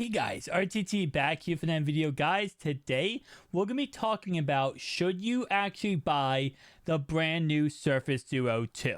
Hey guys, RTT back here for another video. Guys, today we're going to be talking about should you actually buy the brand new Surface Duo 2.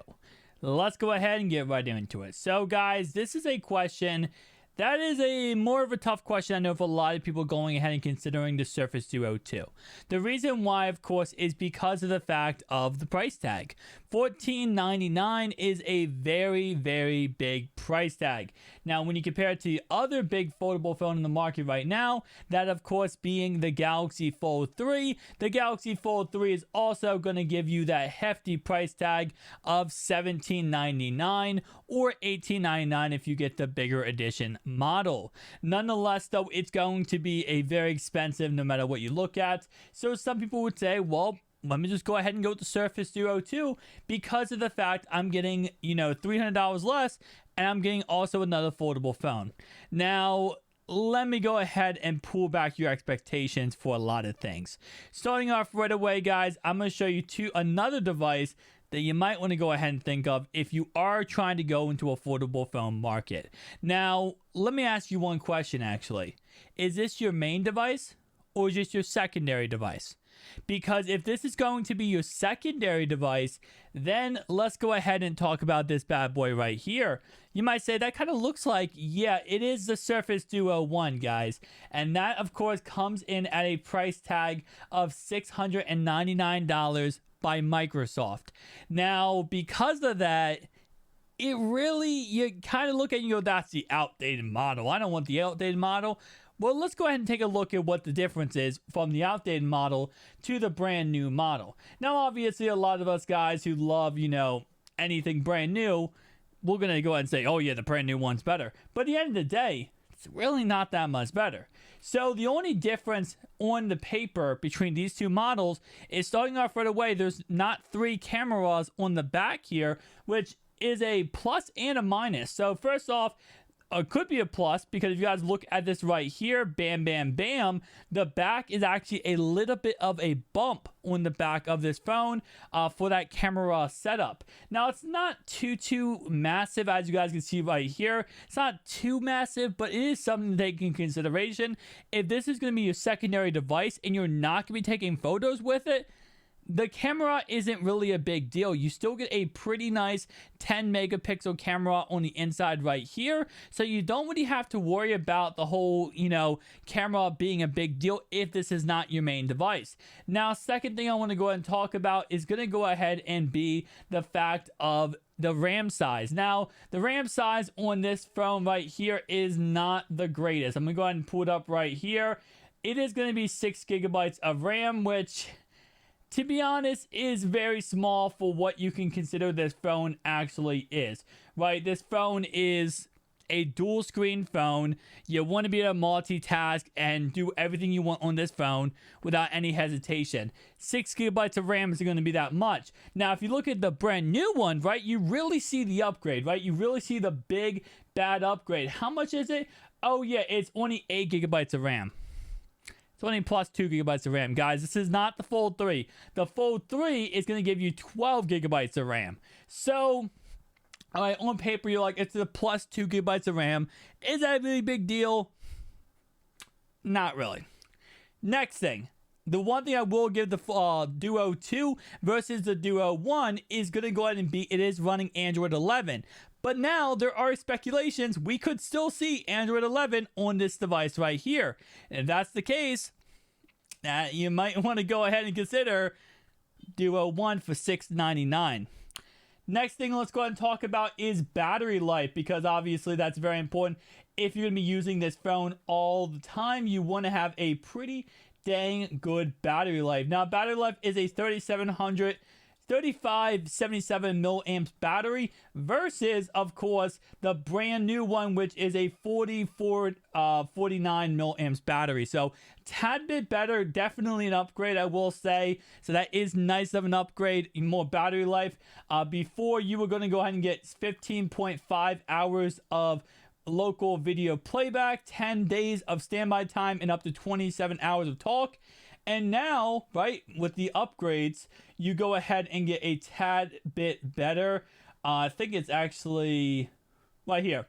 Let's go ahead and get right into it. So guys, this is a question that is a more of a tough question. I know for a lot of people going ahead and considering the Surface Duo 2. The reason why, of course, is because of the fact of the price tag. $14.99 is a very, very big price tag. Now, when you compare it to the other big foldable phone in the market right now, that of course being the Galaxy Fold 3, the Galaxy Fold 3 is also going to give you that hefty price tag of $17.99 or $18.99 if you get the bigger edition model. Nonetheless, though, it's going to be a very expensive no matter what you look at. So some people would say, well, let me just go ahead and go with the Surface Duo 2 because of the fact I'm getting, $300 less and I'm getting also another foldable phone. Now, let me go ahead and pull back your expectations for a lot of things. Starting off right away, guys, I'm going to show you another device that you might want to go ahead and think of if you are trying to go into a foldable phone market. Now, let me ask you one question actually. Is this your main device or is this your secondary device? Because if this is going to be your secondary device, then let's go ahead and talk about this bad boy right here. You might say that kind of looks like, yeah, it is the Surface Duo 1, guys. And that, of course, comes in at a price tag of $699 by Microsoft. Now, because of that, it really, you kind of look at it and you go, that's the outdated model. I don't want the outdated model. Well, let's go ahead and take a look at what the difference is from the outdated model to the brand new model. Now, obviously, a lot of us guys who love, anything brand new, we're going to go ahead and say, oh yeah, the brand new one's better. But at the end of the day, it's really not that much better. So the only difference on the paper between these two models is starting off right away, there's not 3 cameras on the back here, which is a plus and a minus. So first off, it could be a plus because if you guys look at this right here, bam, bam, bam, the back is actually a little bit of a bump on the back of this phone for that camera setup. Now, it's not too massive, as you guys can see right here. It's not too massive, but it is something to take into consideration. If this is going to be your secondary device and you're not going to be taking photos with it, the camera isn't really a big deal. You still get a pretty nice 10 megapixel camera on the inside right here. So you don't really have to worry about the whole, camera being a big deal if this is not your main device. Now, second thing I want to go ahead and talk about is going to go ahead and be the fact of the RAM size. Now, the RAM size on this phone right here is not the greatest. I'm going to go ahead and pull it up right here. It is going to be 6 gigabytes of RAM, which, to be honest, is very small for what you can consider this phone actually is, right? This phone is a dual screen phone. You want to be able to multitask and do everything you want on this phone without any hesitation. 6 gigabytes of RAM isn't going to be that much. Now, if you look at the brand new one, right, you really see the upgrade, right? You really see the big, bad upgrade. How much is it? Oh, yeah, it's only 8 gigabytes of RAM. It's only plus 2 gigabytes of RAM. Guys, this is not the Fold 3. The Fold 3 is going to give you 12 gigabytes of RAM. So, all right, on paper, you're like, it's a plus 2 gigabytes of RAM. Is that a really big deal? Not really. Next thing. The one thing I will give the Duo 2 versus the Duo 1 is going to go ahead and be, it is running Android 11. But now there are speculations we could still see Android 11 on this device right here. And if that's the case, you might want to go ahead and consider Duo 1 for $699. Next thing let's go ahead and talk about is battery life, because obviously that's very important. If you're going to be using this phone all the time, you want to have a pretty dang good battery life. Now, battery life is a 3577 milliamps battery versus, of course, the brand new one, which is a 49 milliamps battery. So, tad bit better, definitely an upgrade, I will say. So that is nice of an upgrade, more battery life. Before, you were going to go ahead and get 15.5 hours of local video playback, 10 days of standby time, and up to 27 hours of talk. And now, right, with the upgrades, you go ahead and get a tad bit better. I think it's actually right here.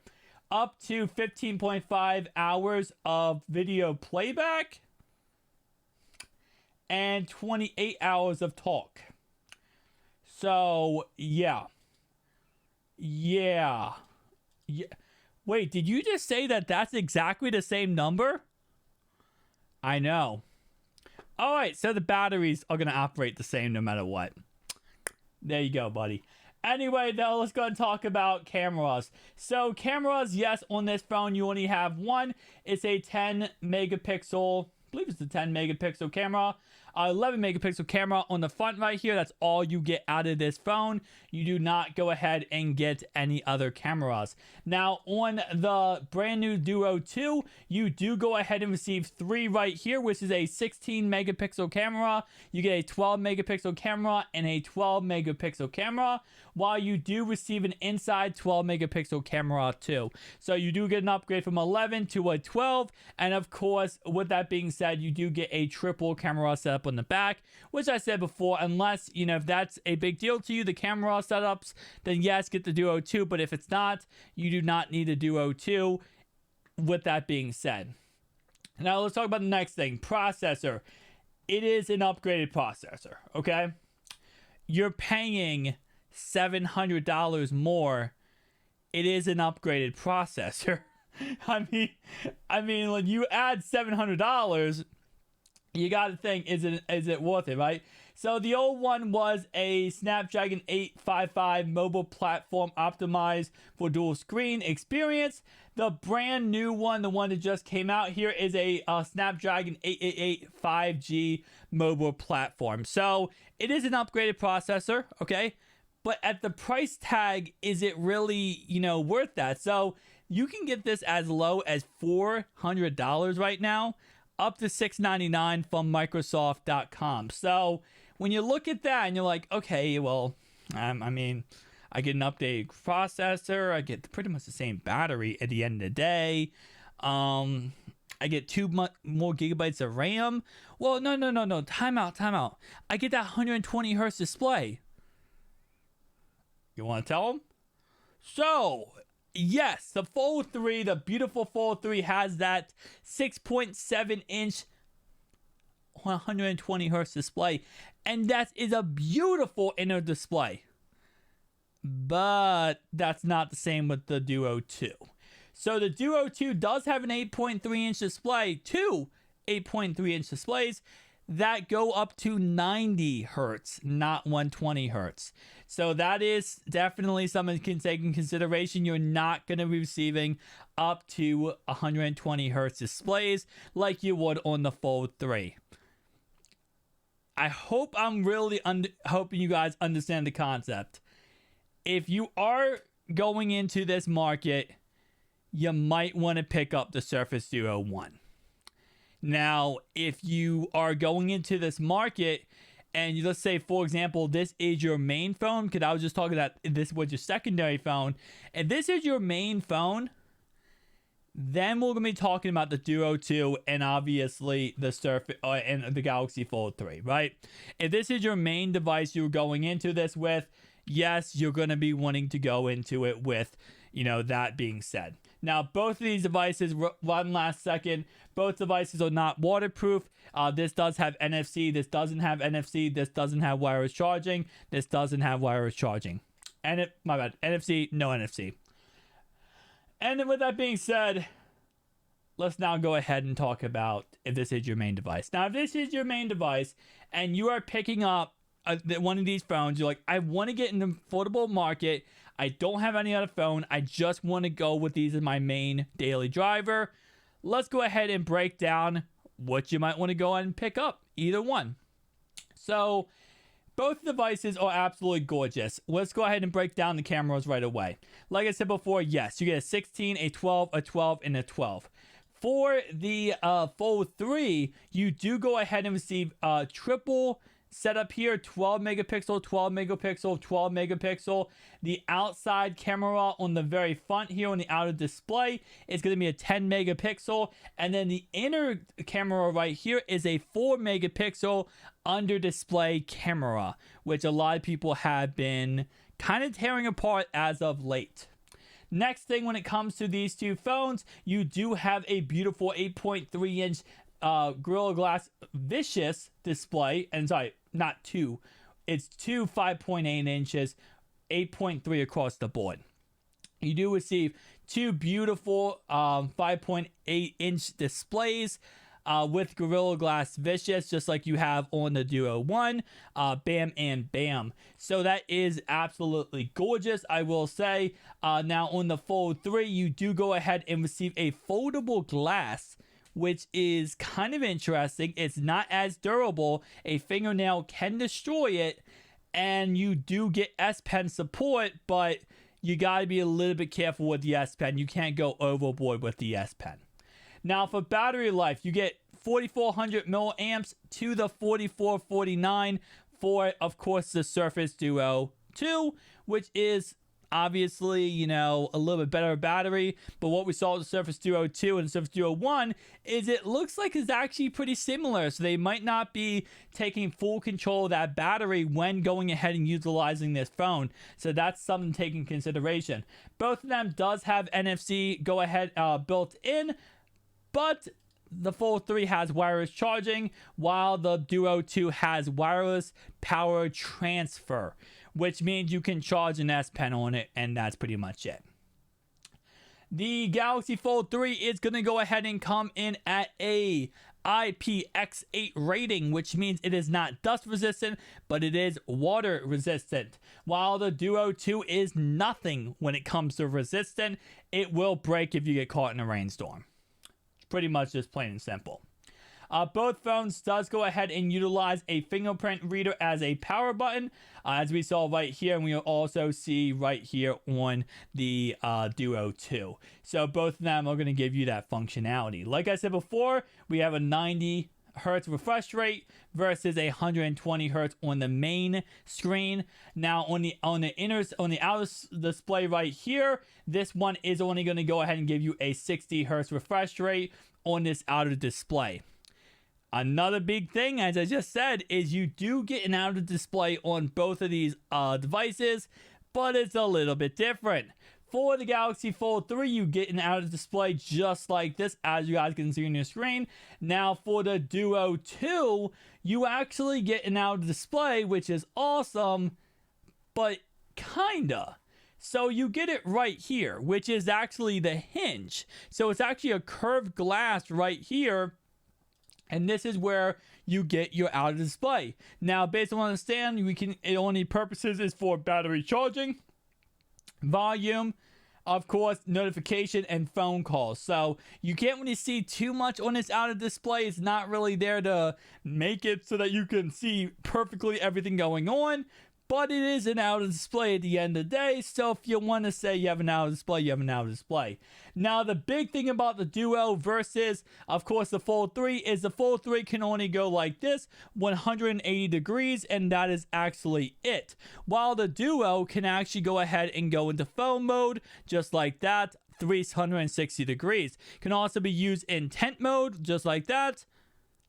up to 15.5 hours of video playback and 28 hours of talk. So, yeah. Wait, did you just say that that's exactly the same number? I know. All right, so the batteries are going to operate the same no matter what. There you go, buddy. Anyway, though, let's go and talk about cameras. So, cameras, yes, on this phone, you only have one. It's a 10 megapixel, I believe it's a 10 megapixel camera. 11 megapixel camera on the front right here. That's all you get out of this phone. You do not go ahead and get any other cameras. Now, on the brand new Duo 2, you do go ahead and receive 3 right here, which is a 16 megapixel camera. You get a 12 megapixel camera and a 12 megapixel camera, while you do receive an inside 12 megapixel camera too. So you do get an upgrade from 11 to a 12. And of course, with that being said, you do get a triple camera setup on the back, which I said before, unless, you know, if that's a big deal to you, the camera setups, then yes, get the Duo 2. But if it's not, you do not need a Duo 2. With that being said, now let's talk about the next thing, processor. It is an upgraded processor, okay? You're paying $700 more. It is an upgraded processor. I mean, when you add $700, you got to think, is it worth it, right? So the old one was a Snapdragon 855 mobile platform optimized for dual screen experience. The brand new one, the one that just came out here, is a Snapdragon 888 5G mobile platform. So it is an upgraded processor, okay? But at the price tag, is it really, you know, worth that? So you can get this as low as $400 right now, up to $699 from Microsoft.com. So when you look at that and you're like, okay, well, I mean, I get an updated processor, I get pretty much the same battery at the end of the day. I get 2 more gigabytes of RAM. Well, no. Time out. I get that 120 hertz display. You want to tell them? So, yes, the Fold 3, the beautiful Fold 3 has that 6.7 inch 120 hertz display. And that is a beautiful inner display. But that's not the same with the Duo 2. So the Duo 2 does have an 8.3 inch display, 2 8.3 inch displays that go up to 90 hertz, not 120 hertz. So that is definitely something you can take in consideration. You're not going to be receiving up to 120 hertz displays like you would on the Fold 3. I hope I'm really hoping you guys understand the concept. If you are going into this market, you might want to pick up the Surface Duo 1. Now, if you are going into this market and let's say, for example, this is your main phone, because I was just talking that this was your secondary phone. If this is your main phone, then we're going to be talking about the Duo 2 and obviously the Surface and the Galaxy Fold 3, right? If this is your main device you're going into this with, yes, you're going to be wanting to go into it with, you know, that being said. Now, both of these devices, one last second, both devices are not waterproof. This does have NFC. This doesn't have NFC. This doesn't have wireless charging. This doesn't have wireless charging. And my bad. NFC, no NFC. And then with that being said, let's now go ahead and talk about if this is your main device. Now, if this is your main device and you are picking up one of these phones, you're like, I want to get in the affordable market. I don't have any other phone. I just want to go with these as my main daily driver. Let's go ahead and break down what you might want to go ahead and pick up. Either one. So both devices are absolutely gorgeous. Let's go ahead and break down the cameras right away. Like I said before, yes, you get a 16, a 12, a 12, and a 12. For the Fold 3, you do go ahead and receive triple setup here, 12 megapixel, 12 megapixel, 12 megapixel. The outside camera on the very front here on the outer display is going to be a 10 megapixel. And then the inner camera right here is a 4 megapixel under display camera, which a lot of people have been kind of tearing apart as of late. Next thing, when it comes to these two phones, you do have a beautiful 8.3 inch Gorilla Glass Vicious display. And sorry, not two. It's two 5.8 inches, 8.3 across the board. You do receive two beautiful 5.8 inch displays with Gorilla Glass Vicious, just like you have on the Duo 1, bam and bam. So that is absolutely gorgeous, I will say. Now on the Fold 3, you do go ahead and receive a foldable glass, which is kind of interesting. It's not as durable. A fingernail can destroy it, and you do get S Pen support, but you got to be a little bit careful with the S Pen. You can't go overboard with the S Pen. Now for battery life, you get 4,400 milliamps to the 4,449 for, of course, the Surface Duo 2, which is obviously, you know, a little bit better battery. But what we saw with the Surface Duo 2 and the Surface Duo 1 is it looks like it's actually pretty similar. So they might not be taking full control of that battery when going ahead and utilizing this phone. So that's something to take in consideration. Both of them does have NFC go ahead built in, but the Fold 3 has wireless charging, while the Duo 2 has wireless power transfer, which means you can charge an S Pen on it, and that's pretty much it. The Galaxy Fold 3 is going to go ahead and come in at a IPX8 rating, which means it is not dust resistant, but it is water resistant. While the Duo 2 is nothing when it comes to resistant, it will break if you get caught in a rainstorm. Pretty much just plain and simple. Both phones does go ahead and utilize a fingerprint reader as a power button, as we saw right here, and we will also see right here on the Duo 2. So both of them are going to give you that functionality. Like I said before, we have a 90 hertz refresh rate versus a 120 hertz on the main screen. Now on the outer display right here, this one is only going to go ahead and give you a 60 hertz refresh rate on this outer display. Another big thing, as I just said, is you do get an outer display on both of these devices, but it's a little bit different. For the Galaxy Fold 3, you get an outer display just like this, as you guys can see on your screen. Now for the Duo 2, you actually get an outer display, which is awesome, but kinda. So you get it right here, which is actually the hinge. So it's actually a curved glass right here, and this is where you get your outer display. Now, based on what I understand, it only purposes is for battery charging, volume, of course, notification, and phone calls. So you can't really see too much on this outer display. It's not really there to make it so that you can see perfectly everything going on. But it is an outer display at the end of the day, so if you want to say you have an outer display, you have an outer display. Now, the big thing about the Duo versus, of course, the Fold 3 is the Fold 3 can only go like this, 180 degrees, and that is actually it. While the Duo can actually go ahead and go into phone mode, just like that, 360 degrees. Can also be used in tent mode, just like that,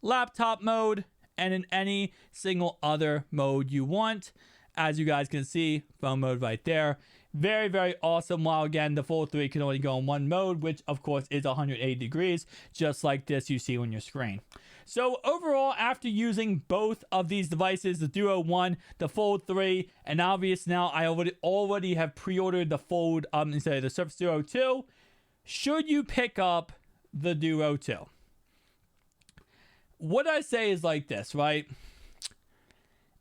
laptop mode, and in any single other mode you want. As you guys can see, phone mode right there. Very, very awesome. While again, the Fold 3 can only go in one mode, which of course is 180 degrees, just like this you see on your screen. So overall, after using both of these devices, the Duo 1, the Fold 3, and obvious now I already have pre-ordered the the Surface Duo 2, should you pick up the Duo 2? What I say is like this, right?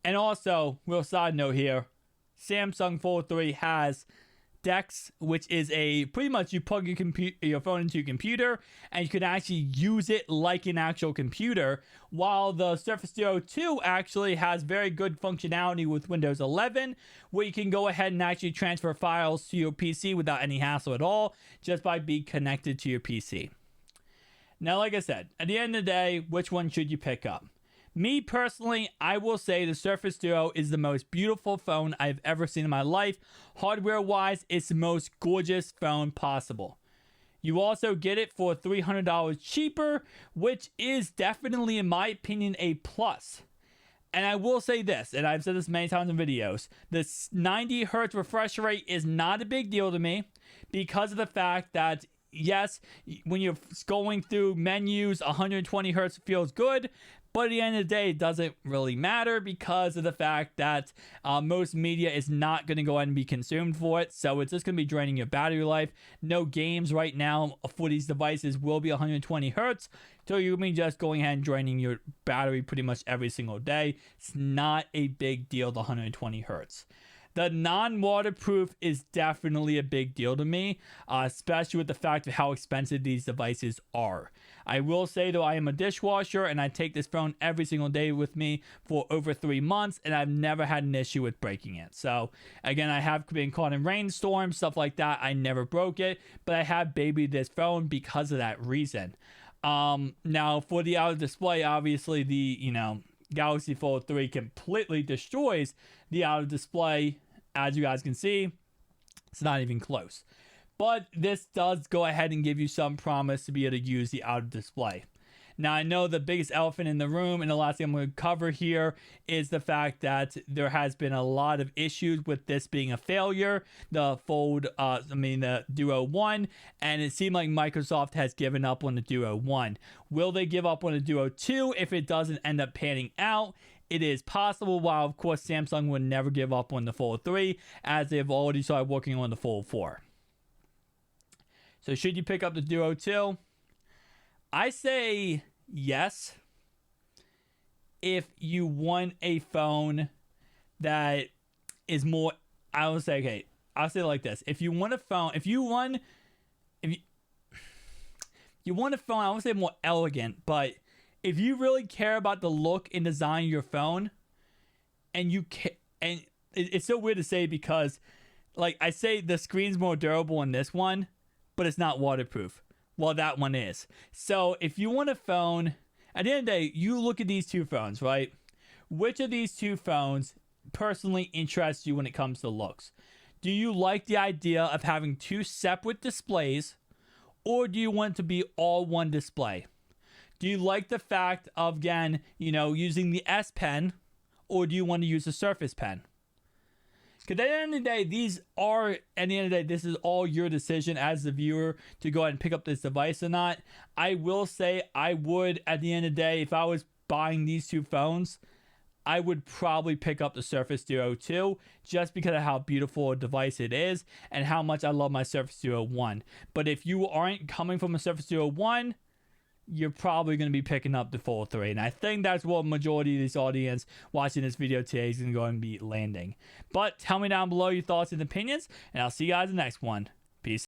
And also, real side note here, Samsung Fold 3 has DeX, which is pretty much you plug your phone into your computer, and you can actually use it like an actual computer, while the Surface Duo 2 actually has very good functionality with Windows 11, where you can go ahead and actually transfer files to your PC without any hassle at all, just by being connected to your PC. Now, like I said, at the end of the day, which one should you pick up? Me personally, I will say the Surface Duo is the most beautiful phone I've ever seen in my life. Hardware-wise, it's the most gorgeous phone possible. You also get it for $300 cheaper, which is definitely, in my opinion, a plus. And I will say this, and I've said this many times in videos, this 90 hertz refresh rate is not a big deal to me because of the fact that, yes, when you're going through menus, 120 hertz feels good, but at the end of the day, it doesn't really matter because of the fact that most media is not going to go ahead and be consumed for it. So it's just going to be draining your battery life. No games right now for these devices will be 120 hertz. So you're going to be just going ahead and draining your battery pretty much every single day. It's not a big deal, the 120 hertz. The non-waterproof is definitely a big deal to me, especially with the fact of how expensive these devices are. I will say, though, I am a dishwasher, and I take this phone every single day with me for over 3 months, and I've never had an issue with breaking it. So, again, I have been caught in rainstorms, stuff like that. I never broke it, but I have babied this phone because of that reason. Now, for the outer display, obviously, the, Galaxy Fold 3 completely destroys the outer display. As you guys can see, it's not even close. But this does go ahead and give you some promise to be able to use the outer display. Now, I know the biggest elephant in the room, and the last thing I'm going to cover here is the fact that there has been a lot of issues with this being a failure, the the Duo 1, and it seemed like Microsoft has given up on the Duo 1. Will they give up on the Duo 2 if it doesn't end up panning out? It is possible, while of course Samsung would never give up on the Fold 3, as they've already started working on the Fold 4. So should you pick up the Duo 2? I say yes if you want a phone that is more, I'll say it like this. If you want a phone, you want a phone, I won't say more elegant, but if you really care about the look and design of your phone, and it's so weird to say because, like, I say the screen's more durable in this one, but it's not waterproof. Well, that one is. So if you want a phone, at the end of the day, you look at these two phones, right? Which of these two phones personally interests you when it comes to looks? Do you like the idea of having two separate displays, or do you want it to be all one display? Do you like the fact of, again, using the S Pen, or do you want to use the Surface Pen? Because at the end of the day, this is all your decision as the viewer to go ahead and pick up this device or not. I will say I would, at the end of the day, if I was buying these two phones, I would probably pick up the Surface Duo 2 just because of how beautiful a device it is and how much I love my Surface Duo 1. But if you aren't coming from a Surface Duo 1, you're probably going to be picking up the Fold 3. And I think that's what majority of this audience watching this video today is going to go and be landing. But tell me down below your thoughts and opinions, and I'll see you guys in the next one.